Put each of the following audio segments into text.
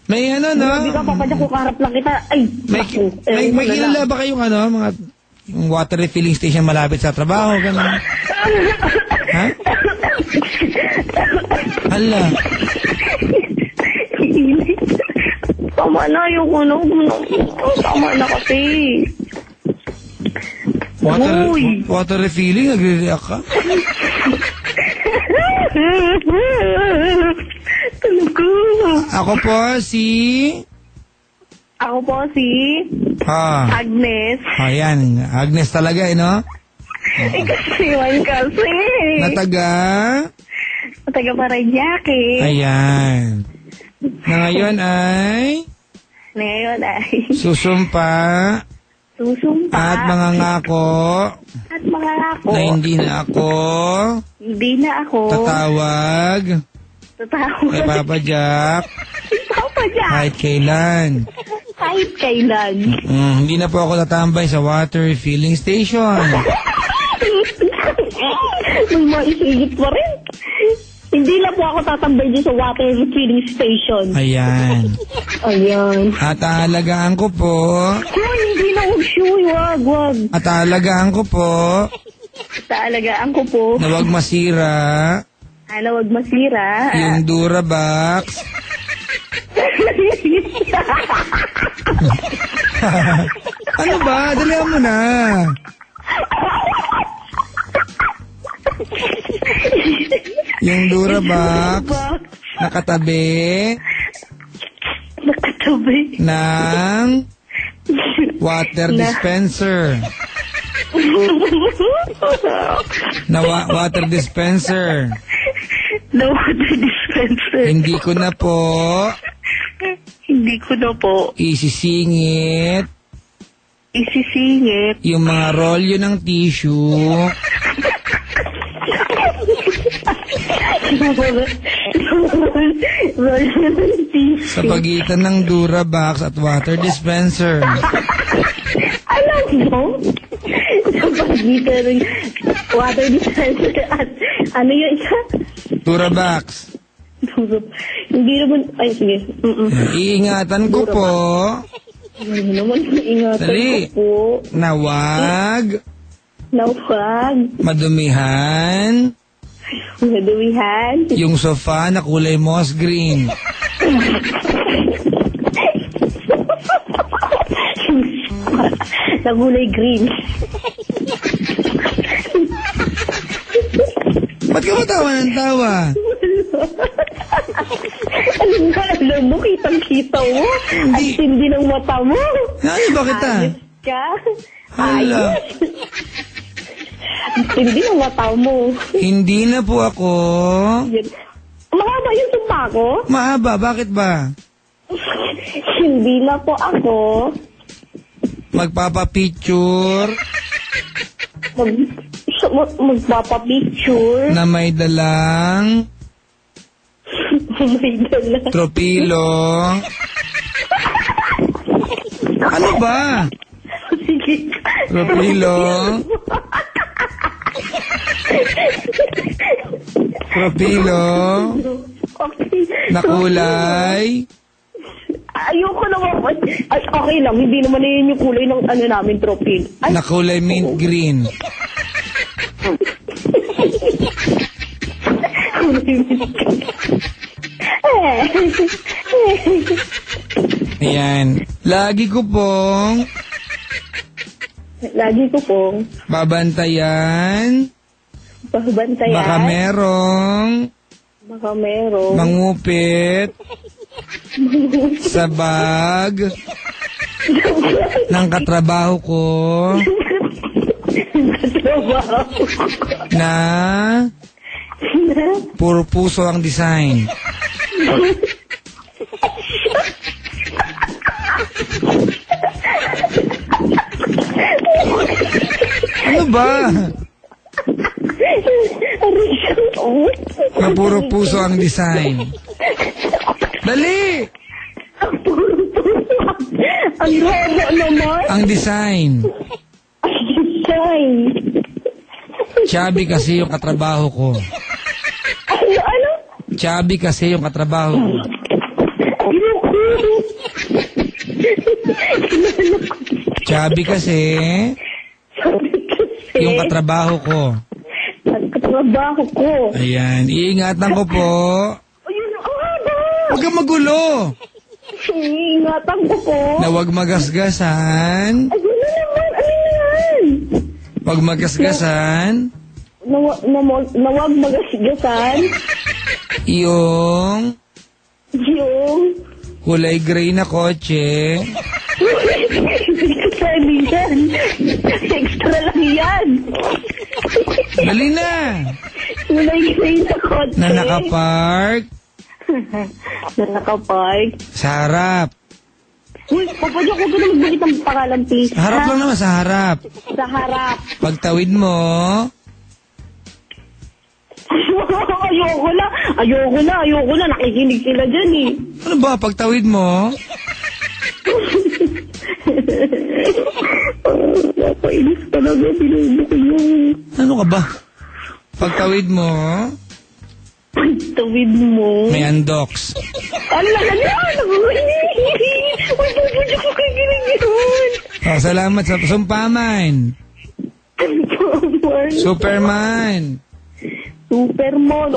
May ano, no? Hindi ka papadya ko kaharap lang kita. Ay, may kilala ba kayong ano, mga yung water refilling station malapit sa trabaho, gano'n? Ha? Hala. Tama na yung ano. Tama na kasi. Water refilling? Nagre-react ka? Ako po si... Agnes. Ayan, Agnes talaga, no? Kasi man kasi. Nataga Parañaque. Ayan. Na ngayon ay... Susumpa. At mangangako. Na hindi na ako. Tatawag. Kay Papa Jack. Kahit kailan. Hindi na po ako tatambay sa water refilling station. May maisigit pa rin. Hindi na po ako tatambay dyan sa water refilling station. Ayan. At aalagaan ko po. Hindi na wag. At aalagaan ko po. Na wag masira. Yung Durabox. Ano ba? Dalihan mo na. Yung Durabox nakatabi ng water dispenser. Water dispenser. Hindi ko na po isisingit yung mga rolyo ng tissue sa pagitan ng Durabox at water dispenser. Alam mo? Sa pagitan ng water dispenser at ano yun isa? Durabox. Hindi naman, ay sige. Iingatan ko po. Ano naman iingatan ko po? Nawag. Madumihan. Yung sofa na kulay moss green. Na kulay green. Ba't ka matawa ng tawa? Alam mo, kitang-kita mo. Ang tindi ng mata mo. Ano ba kita? Ayos ka. Ayos. Ang tindi ng mata mo. Hindi na po ako. Mahaba yung tumpa ko? Mahaba, bakit ba? Hindi na po ako. Magpapapicture. Magpapapicture. Na may dalang tropilo. Ano ba? Sige. Tropilo. Okay. Na kulay. Ayoko naman. Ay, okay lang. Hindi naman na yun yung kulay ng ano namin, tropilo. Na kulay mint green. Ayan. Lagi ko pong babantayan. Baka merong mangupit sa bag ng katrabaho ko na puro puso ang design. Ano ba? Na puro puso ang design. Dali! Ang robo naman. Ang design. Chubby kasi yung katrabaho ko. Ano? Chubby kasi yung katrabaho ko. Ayoko Chubby kasi. Yung katrabaho ko. Katrabaho ko. Ayan, iingatan ko po. Ayun, ba? Huwag kang magulo. Iingatan ko po. Na huwag magasgasan. Ayun na naman, ano yan? Huwag magasgasan. Na wag magasgasan. Yung kulay gray na kotse. Extra yan. Extra lang yan. Dali na. Kulay gray na kotse. Na nakapark. Na nakapark. Sa harap. Uy, papadyo ko na magbulit ang pangalan, please. Sa harap lang naman, sa harap. Sa harap. Pagtawid mo. Ayoko na. Nakikinig sila dyan eh. Ano ba, pagtawid mo? Napainis talaga, binubo ko yun. Ano ka ba? Pagtawid mo. Pagtawid mo. May undox. Ano lang yan? Uy, papadyo ko kikinig yun. Oh, salamat sa sumpaman. Superman. Superman.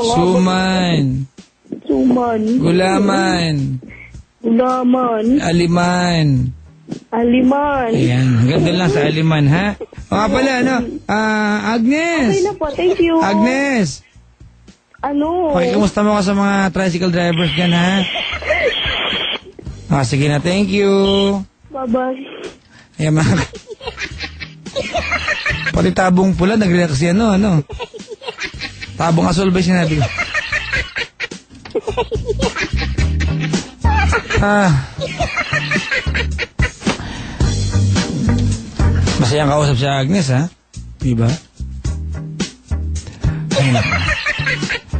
Suman. Gulaman. Aliman. Ayan, ganda lang sa aliman, ha? O nga pala, ano? Agnes. Okay na po, thank you. Agnes. Ano? Okay, kamusta mo ka sa mga tricycle drivers dyan, ha? Sige na, thank you. Bye-bye. Ayan, mga... Pati tabong pula, nag-react siya, ano? Tabong asol ba sinabi ko? Masayang kausap si Agnes, ha? Diba? Ayun ako.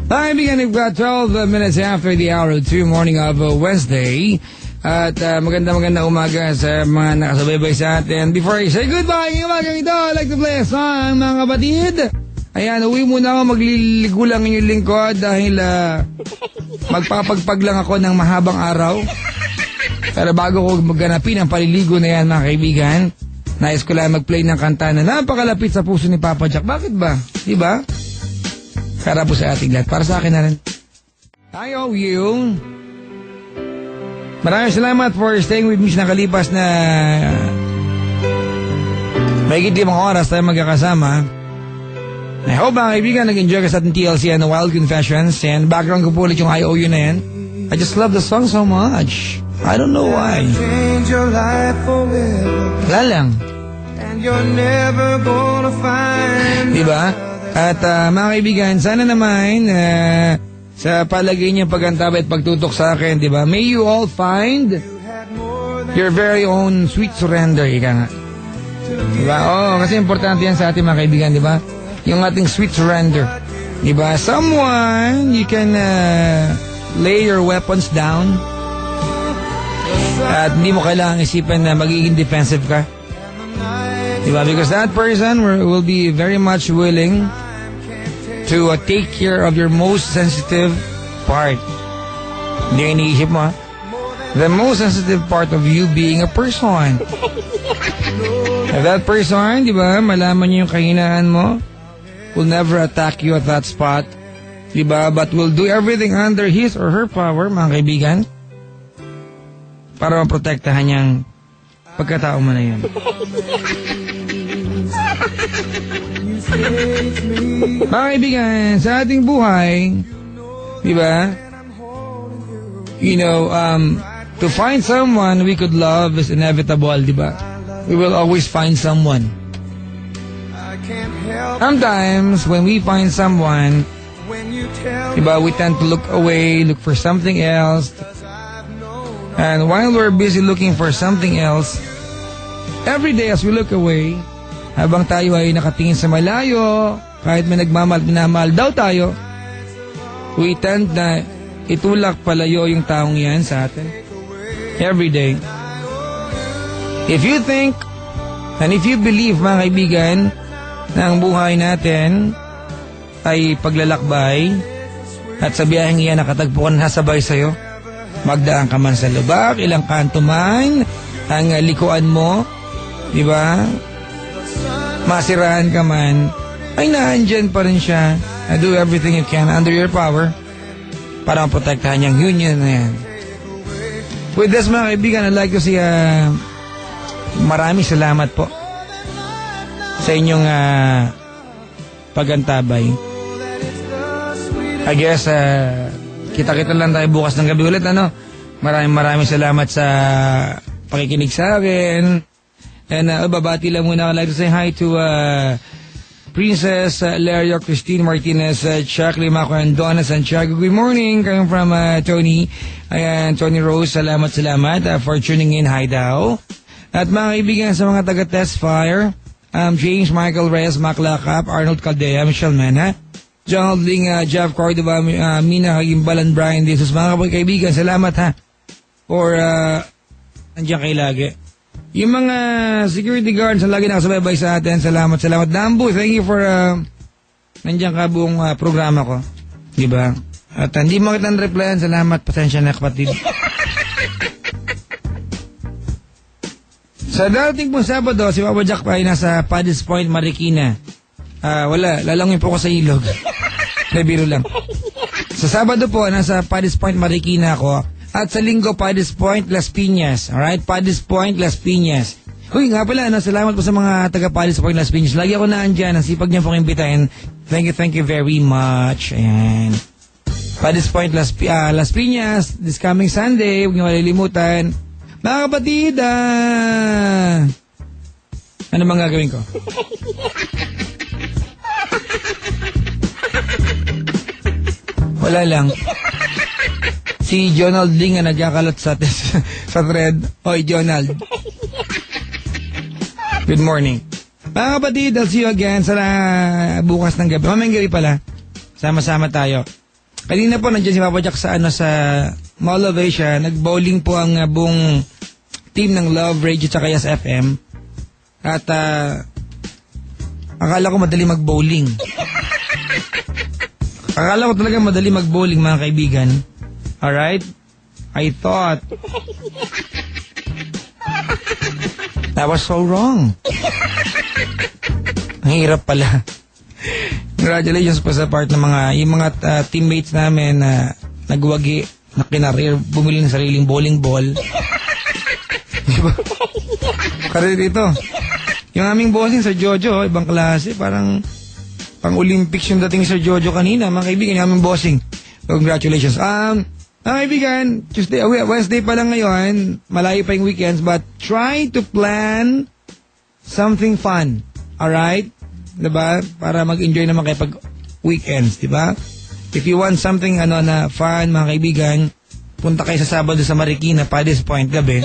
Kaibigan, we've got 12 minutes after the hour of 2 morning of Wednesday. At maganda umaga sa mga nakasubaybay sa atin. Before I say goodbye, ngayong umagang ito, I'd like to play a song, mga kapatid. Ayan, uwi muna ako, magliligo lang inyong lingkod dahil magpapagpag lang ako ng mahabang araw. Pero bago ko magganapin ang paliligo na yan, mga kaibigan, nais ko lang mag-play ng kanta na napakalapit sa puso ni Papa Jack. Bakit ba? Diba? Para po sa ating lahat. Para sa akin na rin. I owe you. Maraming salamat for staying with me sa nakalipas na mahigit 5 oras tayo magkakasama. I hope mga kaibigan nag-enjoy ka sa ating TLC and Wild Confessions, and background ko po ulit yung I owe you na yan. I just love the song so much. I don't know why. Wala lang. Diba? At mga kaibigan, sana naman sa palagay niyo pagantabay at pagtutok sa akin, diba? May you all find your very own sweet surrender, ika nga. Diba? Kasi importante yan sa ating mga kaibigan, diba? Yung ating sweet surrender. Diba? Someone you can lay your weapons down at hindi mo kailangang isipan na magiging defensive ka. Diba? Because that person will be very much willing to take care of your most sensitive part. Hindi yung iniisip mo, ha? The most sensitive part of you being a person. If that person, diba, malaman niyo yung kahinaan mo, will never attack you at that spot, diba? But will do everything under his or her power, mga kaibigan, para maprotektahan niyang pagkatao mo na yun. Mga kaibigan, sa ating buhay, diba? You know, to find someone we could love is inevitable, diba? We will always find someone. Sometimes, when we find someone, diba, we tend to look away, look for something else. And while we're busy looking for something else, every day as we look away, habang tayo ay nakatingin sa malayo, kahit may minamahal daw tayo, we tend na itulak palayo yung taong yan sa atin. Every day. If you think, and if you believe, mga kaibigan, na ang buhay natin ay paglalakbay at sa biyaheng iyan nakatagpo ka na sabay sa'yo, Magdaan ka man sa lubak, ilang kanto man, ang likuan mo, di ba? Masirahan ka man, ay naandyan pa rin siya. Do everything you can under your power para maprotektahan yung union na yan. With this mga kaibigan, I'd like to say maraming salamat po sa inyong pagantabay. I guess kita-kita lang tayo bukas ng gabi ulit, ano? Maraming salamat sa pakikinig sa akin. And babati lang muna. I'd like to say hi to Princess Laria Christine Martinez, Chuck Limaco and Donna Santiago. Good morning. Coming from Tony. Ayan, Tony Rose, salamat for tuning in. Hi daw. At mga kaibigan sa mga taga-Test Fire, James Michael Reyes, Maclacap, Arnold Caldea, Michelle Mena, John Holding, Jeff Cordova, Mina Hagimbalan, Brian Jesus. Mga kaibigan, salamat ha for nandiyan kayo lagi. Yung mga security guards na lagi nakasabay sa atin, salamat. Dambu, thank you for nandiyan ka buong programa ko. Diba? At hindi mo kitang replyan, salamat. Pasensya na kapatid. Sa darating pong Sabado, si Papa Jack pa ay nasa Paddy's Point, Marikina. Wala, lalangin po ko sa ilog. Biro lang. Sa Sabado po, nasa Paddy's Point, Marikina ako. At sa Linggo, Paddy's Point, Las Piñas. Alright? Paddy's Point, Las Piñas. Uy, nga pala, salamat po sa mga taga Paddy's Point, Las Piñas. Lagi ako naandyan. Ang sipag niya pong imbitahin. Thank you very much. Ayan. Paddy's Point, Las Piñas. This coming Sunday, huwag niyo malilimutan. Mga kapatid, ano bang gagawin ko? Wala lang. Si Jonald Ling na nagkakalat sa thread. Hoy, Jonald. Good morning. Mga kapatid, I'll see you again sa bukas ng gabi. Mamayang gabi pala. Sama-sama tayo. Kanina po, nandiyan si Papa Jack sa Mall of Asia. Nag-bowling po ang buong team ng Love Radio at Yes FM. At akala ko madali mag-bowling. Akala ko talaga madali mag-bowling, mga kaibigan. Alright? I thought that was so wrong. Ang hirap pala. Congratulations po sa part ng yung mga teammates namin na nagwagi, na kinarir, bumili ng sariling bowling ball. Diba? Karir dito. Yung aming bossing sa Jojo, ibang klase, parang pang-Olympics yung dating sa Jojo kanina, mga kaibigan, yung aming bossing. Congratulations. Mga kaibigan, Wednesday pa lang ngayon, malayo pa yung weekends, but try to plan something fun. Alright? Diba? Para mag-enjoy naman kayo pag weekends, diba? If you want something na fun, mga kaibigan, punta kayo sa Sabado sa Marikina, Paddy's Point, gabi.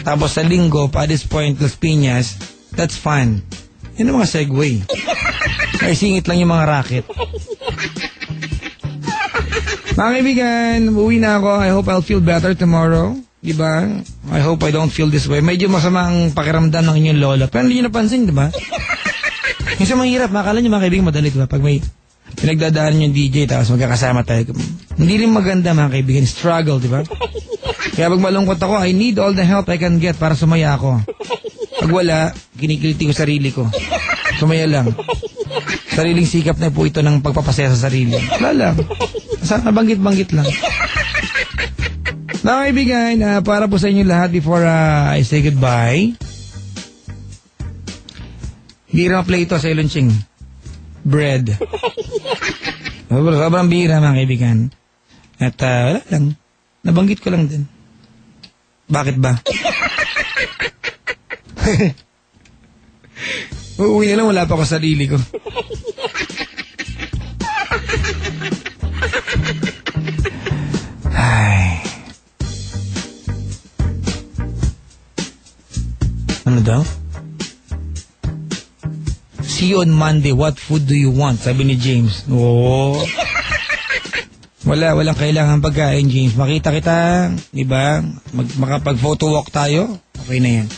Tapos sa Linggo, Paddy's Point, Las Piñas. That's fun. Yan ang mga segue. Ay singit lang yung mga racket. Mga kaibigan, uwi na ako. I hope I'll feel better tomorrow. Diba? I hope I don't feel this way. Medyo masama ang pakiramdam ng inyong lola. Pero hindi nyo napansin, diba? Kasi mahirap. Makakala nyo mga kaibigan madali, diba? Pag may pinagdadaan yung DJ tapos magkakasama tayo. Hindi rin maganda, mga kaibigan. Struggle, diba? Kaya pag malungkot ako, I need all the help I can get para sumaya ako. Pag wala, kinikiliti ko sarili ko. Sumaya lang. Sariling sikap na po ito ng pagpapasaya sa sarili. Wala lang. Nabanggit-banggit lang. Mga kaibigan, para po sa inyo lahat before I say goodbye, bira play ito sa Ilonching. Bread. Sobrang bira, mga kaibigan. At wala lang. Nabanggit ko lang din. Bakit ba? Uuwi na lang, wala pa ako sarili ko. Ay. Ano daw? See you on Monday. What food do you want? Sabi ni James. Oo. Walang kailangan pagkain, James. Makita kita, di ba? Makapag-photo walk tayo. Okay na yan.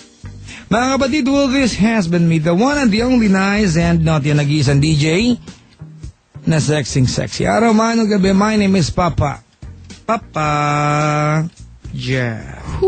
Mga kapatid, well, this has been me, the one and the only nice and not yung nag-iisang DJ na sexy. Araw man o gabi, my name is Papa. Papa Jeff.